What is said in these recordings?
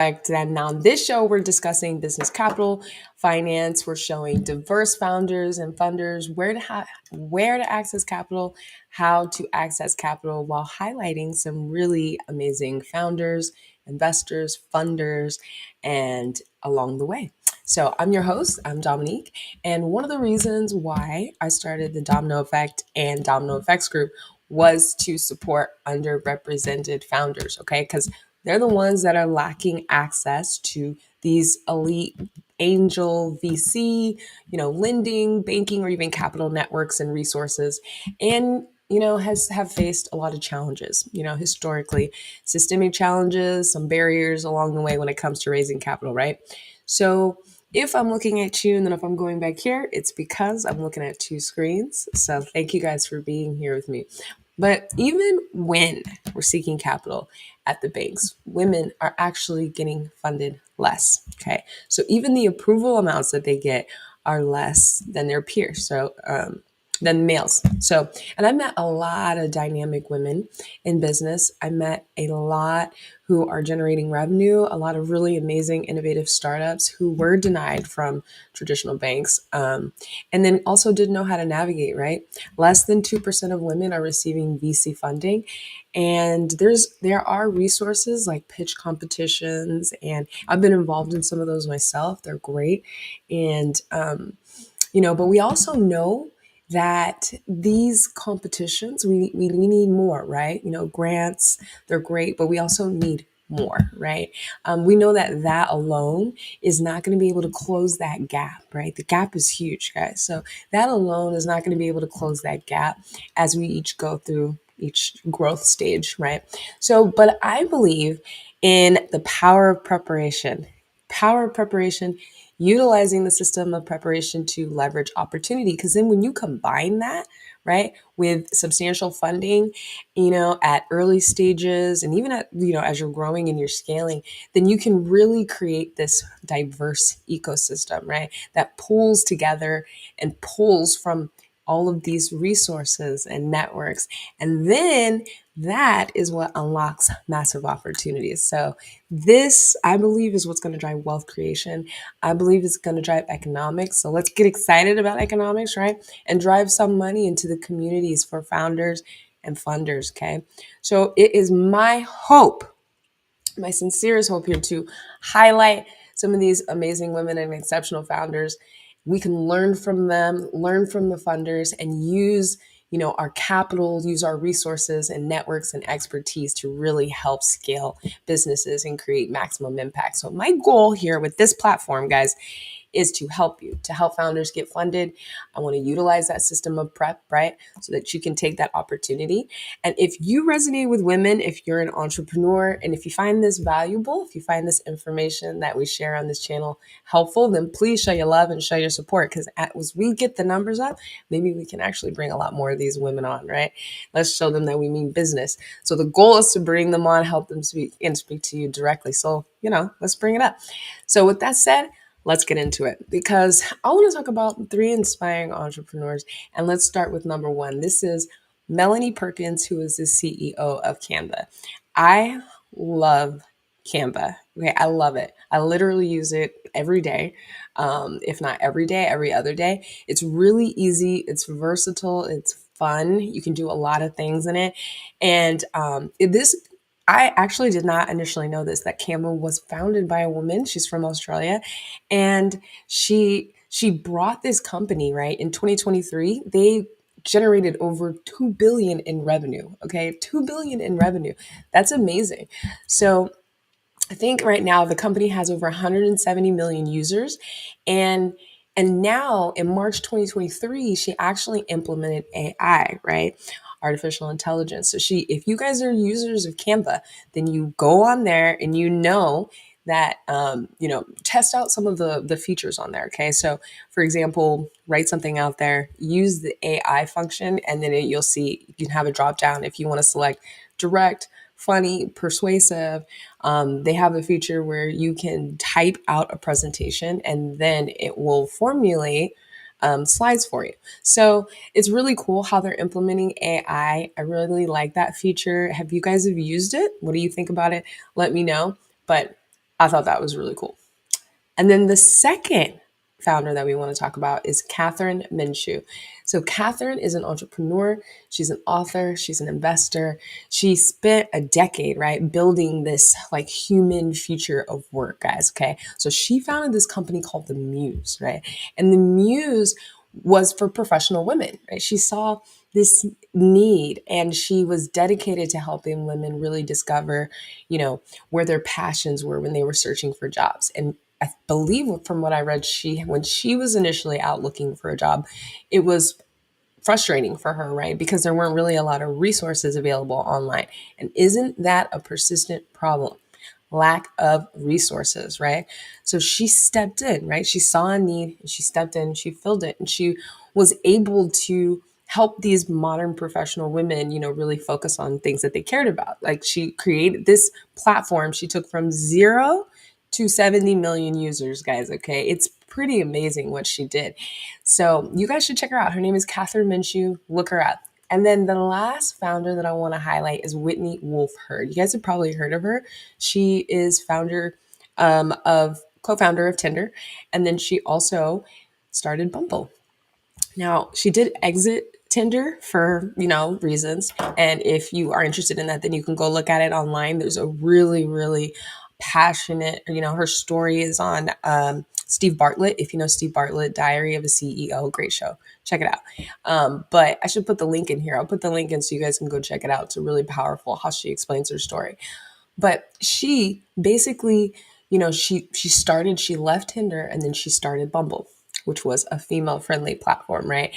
And on this show, we're discussing business capital, finance. We're showing diverse founders and funders where to access capital, how to access capital, while highlighting some really amazing founders, investors, funders, and along the way. So I'm your host. I'm Dominique, and one of the reasons why I started the Domino Effect and Domino Effects Group was to support underrepresented founders. Okay, because they're the ones that are lacking access to these elite angel VC, lending, banking, or even capital networks and resources. And has have faced a lot of challenges, historically, systemic challenges, some barriers along the way when it comes to raising capital, right? So if I'm looking at you and then if I'm going back here, it's because I'm looking at two screens. So thank you guys for being here with me. But even when we're seeking capital at the banks, women are actually getting funded less. Okay. So even the approval amounts that they get are less than their peers. Than males. So, and I met a lot of dynamic women in business. I met a lot who are generating revenue, a lot of really amazing, innovative startups who were denied from traditional banks, and then also didn't know how to navigate, right? Less than 2% of women are receiving VC funding. And there are resources like pitch competitions, and I've been involved in some of those myself. They're great. And, but we also know that these competitions, we need more, right? Grants, they're great, but we also need more, right? We know that alone is not going to be able to close that gap, right? The gap is huge, guys. So that alone is not going to be able to close that gap as we each go through each growth stage, right? So, but I believe in the power of preparation, utilizing the system of preparation to leverage opportunity. Because then when you combine that, right, with substantial funding, at early stages and even at, as you're growing and you're scaling, then you can really create this diverse ecosystem, right, that pulls together and pulls from all of these resources and networks. And then that is what unlocks massive opportunities. So this, I believe, is what's going to drive wealth creation. I believe it's going to drive economics. So let's get excited about economics, right? And drive some money into the communities for founders and funders, okay? So it is my hope, my sincerest hope here, to highlight some of these amazing women and exceptional founders. We can learn from them, learn from the funders, and use our capital, use our resources and networks and expertise to really help scale businesses and create maximum impact. So my goal here with this platform, guys, is to help you, to help founders get funded. I want to utilize that system of prep, right? So that you can take that opportunity. And if you resonate with women, if you're an entrepreneur, and if you find this valuable, if you find this information that we share on this channel helpful, then please show your love and show your support. Because as we get the numbers up, maybe we can actually bring a lot more of these women on, right? Let's show them that we mean business. So the goal is to bring them on, help them speak to you directly. So, let's bring it up. So with that said, let's get into it, because I want to talk about 3 inspiring entrepreneurs. And let's start with number 1. This is Melanie Perkins, who is the CEO of Canva. I love Canva. Okay, I love it. I literally use it every day. If not every day, every other day. It's really easy. It's versatile. It's fun. You can do a lot of things in it. And I actually did not initially know this, that Canva was founded by a woman. She's from Australia. And she brought this company, right? In 2023, they generated over 2 billion in revenue. Okay, 2 billion in revenue. That's amazing. So I think right now the company has over 170 million users, and now in March 2023, she actually implemented AI, right? Artificial intelligence. So if you guys are users of Canva, then you go on there and that test out some of the features on there. Okay, so for example, write something out there, use the AI function, and then you'll see you can have a drop down if you want to select direct, funny, persuasive. They have a feature where you can type out a presentation and then it will formulate slides for you. So it's really cool how they're implementing AI. I really like that feature. Have you guys have used it? What do you think about it? Let me know. But I thought that was really cool. And then the second founder that we want to talk about is Catherine Minshew. So Catherine is an entrepreneur. She's an author. She's an investor. She spent a decade, right, building this like human future of work, guys. Okay. So she founded this company called the Muse, right? And the Muse was for professional women, right? She saw this need and she was dedicated to helping women really discover, where their passions were when they were searching for jobs. And I believe from what I read, when she was initially out looking for a job, it was frustrating for her, right? Because there weren't really a lot of resources available online. And isn't that a persistent problem? Lack of resources, right? So she stepped in, right? She saw a need, and she stepped in, she filled it, and she was able to help these modern professional women, really focus on things that they cared about. Like she created this platform. She took from 0 to 70 million users, guys. Okay. It's pretty amazing what she did. So you guys should check her out. Her name is Catherine Minshew. Look her up. And then the last founder that I want to highlight is Whitney Wolfe Herd. You guys have probably heard of her. She is of co-founder of Tinder, and then she also started Bumble. Now, she did exit Tinder for, reasons. And if you are interested in that, then you can go look at it online. There's a really, really passionate, her story is on Steve Bartlett. If you know Steve Bartlett, Diary of a CEO, great show. Check it out. But I should put the link in here. I'll put the link in so you guys can go check it out. It's really powerful how she explains her story. But she basically, she left Tinder and then she started Bumble, which was a female friendly platform, right?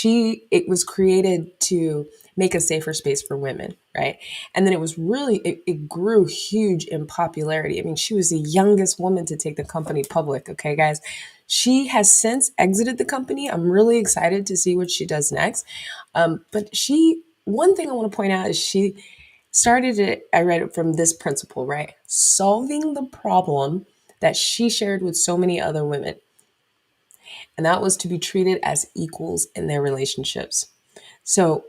It was created to make a safer space for women, right? And then it grew huge in popularity. I mean, she was the youngest woman to take the company public, okay, guys? She has since exited the company. I'm really excited to see what she does next. One thing I want to point out is she started it, I read it from this principle, right? Solving the problem that she shared with so many other women. And that was to be treated as equals in their relationships. So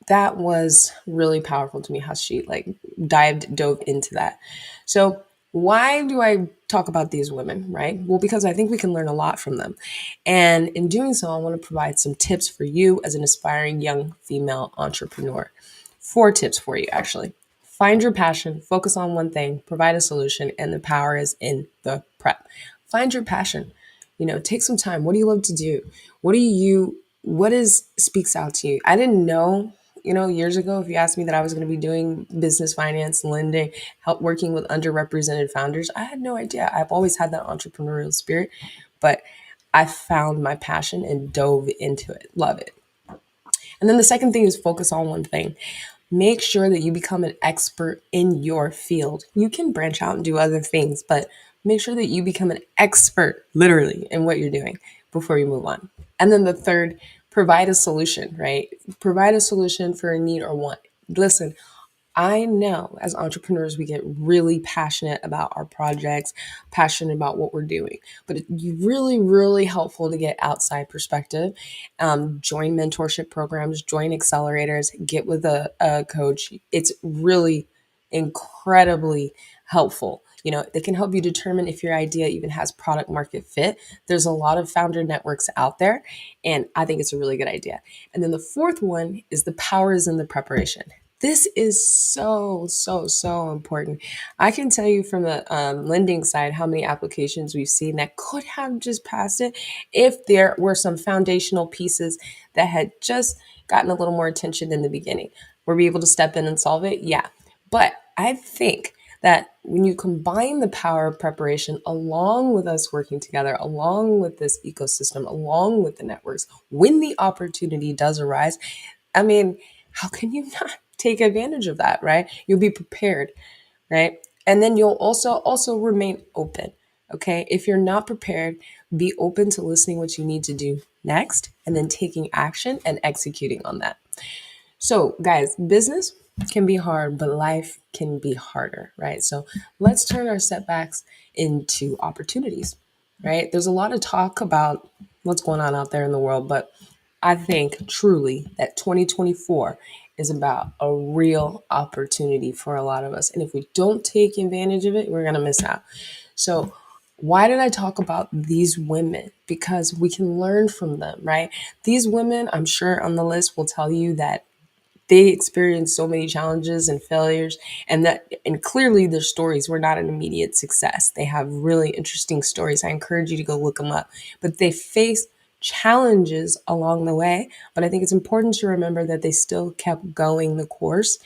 that was really powerful to me how she like dove into that. So why do I talk about these women, right? Well, because I think we can learn a lot from them. And in doing so, I want to provide some tips for you as an aspiring young female entrepreneur. 4 tips for you, actually. Find your passion, focus on one thing, provide a solution, and the power is in the prep. Find your passion. Take some time. What do you love to do? What is speaks out to you? I didn't know, years ago, if you asked me that I was going to be doing business finance, lending, help working with underrepresented founders, I had no idea. I've always had that entrepreneurial spirit, but I found my passion and dove into it. Love it. And then the second thing is focus on one thing. Make sure that you become an expert in your field. You can branch out and do other things, but make sure that you become an expert literally in what you're doing before you move on. And then the third, provide a solution, right? Provide a solution for a need or want. Listen, I know as entrepreneurs, we get really passionate about our projects, passionate about what we're doing, but it's really, really helpful to get outside perspective. Join mentorship programs, join accelerators, get with a coach. It's really incredibly helpful. They can help you determine if your idea even has product market fit. There's a lot of founder networks out there, and I think it's a really good idea. And then the fourth one is the power is in the preparation. This is so, so, so important. I can tell you from the lending side how many applications we've seen that could have just passed it if there were some foundational pieces that had just gotten a little more attention in the beginning. Were we able to step in and solve it? Yeah. But I think that when you combine the power of preparation along with us working together, along with this ecosystem, along with the networks, when the opportunity does arise, I mean, how can you not take advantage of that, right? You'll be prepared, right? And then you'll also remain open. Okay? If you're not prepared, be open to listening what you need to do next and then taking action and executing on that. So, guys, business can be hard, but life can be harder, right? So, let's turn our setbacks into opportunities, right? There's a lot of talk about what's going on out there in the world, but I think truly that 2024 is about a real opportunity for a lot of us. And if we don't take advantage of it, we're going to miss out. So, why did I talk about these women? Because we can learn from them, right? These women, I'm sure on the list, will tell you that they experienced so many challenges and failures, and clearly their stories were not an immediate success. They have really interesting stories. I encourage you to go look them up. But they faced challenges along the way, but I think it's important to remember that they still kept going the course,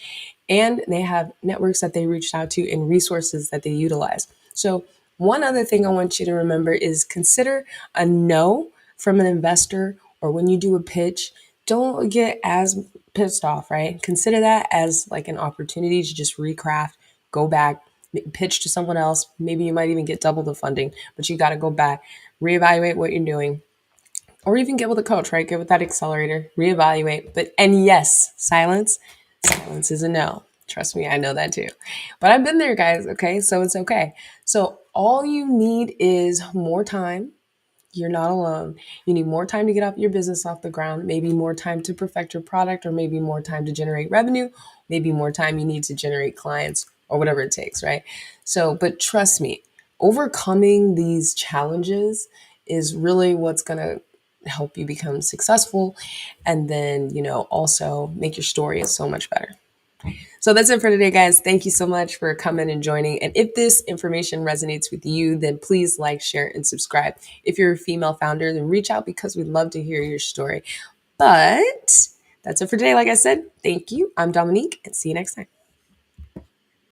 and they have networks that they reached out to and resources that they utilize. So one other thing I want you to remember is consider a no from an investor, or when you do a pitch, don't get as pissed off, right? Consider that as like an opportunity to just recraft, go back, pitch to someone else. Maybe you might even get double the funding, but you got to go back, reevaluate what you're doing, or even get with a coach, right? Get with that accelerator, reevaluate. And yes, silence is a no. Trust me, I know that too. But I've been there, guys, okay? So it's okay. So all you need is more time. You're not alone. You need more time to get your business off the ground, maybe more time to perfect your product, or maybe more time to generate revenue, maybe more time you need to generate clients, or whatever it takes, right? So, but trust me, overcoming these challenges is really what's going to help you become successful, and then, also make your story so much better. So that's it for today, guys. Thank you so much for coming and joining. And if this information resonates with you, then please like, share, and subscribe. If you're a female founder, then reach out, because we'd love to hear your story. But that's it for today. Like I said, thank you. I'm Dominique, and see you next time.